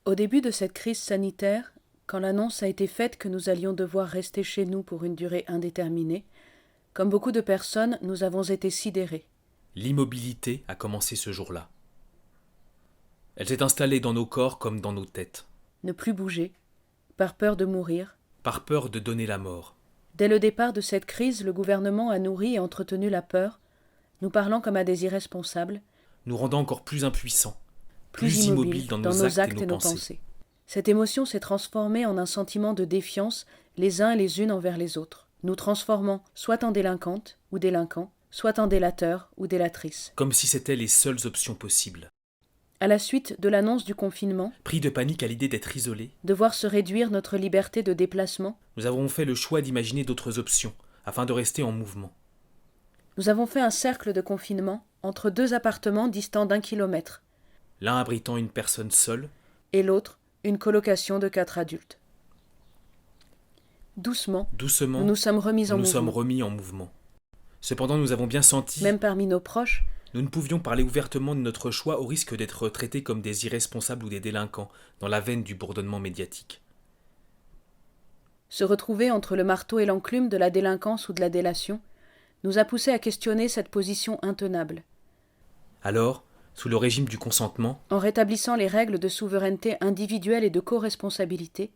Au début de cette crise sanitaire, quand l'annonce a été faite que nous allions devoir rester chez nous pour une durée indéterminée, comme beaucoup de personnes, nous avons été sidérés. L'immobilité a commencé ce jour-là. Elle s'est installée dans nos corps comme dans nos têtes, Ne plus bouger, par peur de mourir. par peur de donner la mort. Dès le départ de cette crise, le gouvernement a nourri et entretenu la peur, nous parlant comme à des irresponsables, Nous rendant encore plus impuissants, plus immobiles dans nos actes et nos pensées. Cette émotion s'est transformée en un sentiment de défiance les uns et les unes envers les autres, nous transformant soit en délinquantes ou délinquants, soit en délateurs ou délatrices. Comme si c'étaient les seules options possibles. À la suite de l'annonce du confinement, Pris de panique à l'idée d'être isolés, de voir se réduire notre liberté de déplacement, nous avons fait le choix d'imaginer d'autres options, afin de rester en mouvement. nous avons fait un cercle de confinement entre deux appartements distants d'1 kilomètre, L'un abritant une personne seule, et l'autre une colocation de 4 adultes. Doucement, doucement, nous nous sommes remis en nous nous sommes mouvement. remis en mouvement. Cependant, nous avons bien senti, Même parmi nos proches, nous ne pouvions parler ouvertement de notre choix au risque d'être traités comme des irresponsables ou des délinquants, dans la veine du bourdonnement médiatique. se retrouver entre le marteau et l'enclume de la délinquance ou de la délation nous a poussé à questionner cette position intenable. Alors, sous le régime du consentement, En rétablissant les règles de souveraineté individuelle et de co-responsabilité,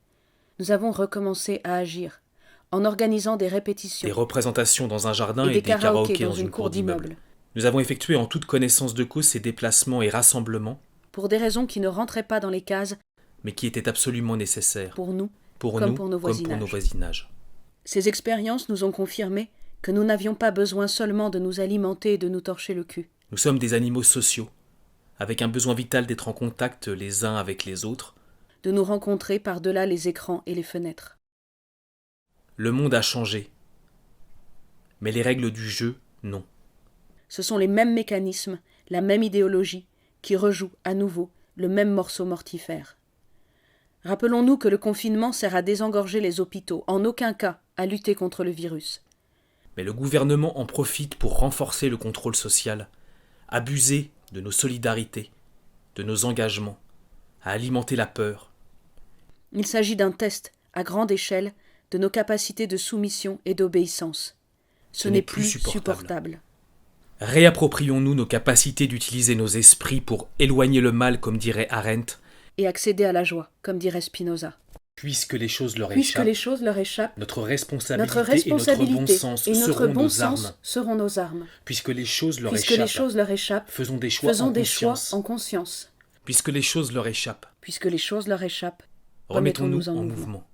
nous avons recommencé à agir, en organisant des répétitions des représentations dans un jardin et et des des karaokés dans dans une cour d'immeuble, Nous avons effectué en toute connaissance de cause ces déplacements et rassemblements, pour des raisons qui ne rentraient pas dans les cases mais qui étaient absolument nécessaires, pour nous, pour comme nous pour nos comme pour nos voisinages. Ces expériences nous ont confirmé que nous n'avions pas besoin seulement de nous alimenter et de nous torcher le cul. Nous sommes des animaux sociaux, avec un besoin vital d'être en contact les uns avec les autres. De nous rencontrer par-delà les écrans et les fenêtres. Le monde a changé, mais les règles du jeu, non. Ce sont les mêmes mécanismes, la même idéologie, qui rejouent à nouveau le même morceau mortifère. Rappelons-nous que le confinement sert à désengorger les hôpitaux, en aucun cas à lutter contre le virus. Mais le gouvernement en profite pour renforcer le contrôle social, abuser de nos solidarités, de nos engagements, à alimenter la peur. Il s'agit d'un test, à grande échelle, de nos capacités de soumission et d'obéissance. Ce n'est plus supportable. Réapproprions-nous nos capacités d'utiliser nos esprits pour éloigner le mal, comme dirait Arendt, Et accéder à la joie, comme dirait Spinoza. puisque les choses leur Puisque échappent. les choses leur échappent, Notre notre responsabilité responsabilité et notre bon sens sens seront nos armes. Puisque les choses leur Puisque les échappent, choses leur échappent, faisons des choix faisons en des choix conscience. en conscience. Puisque les choses leur échappent, Puisque les choses leur échappent, remettons-nous remettons-nous en en mouvement. mouvement.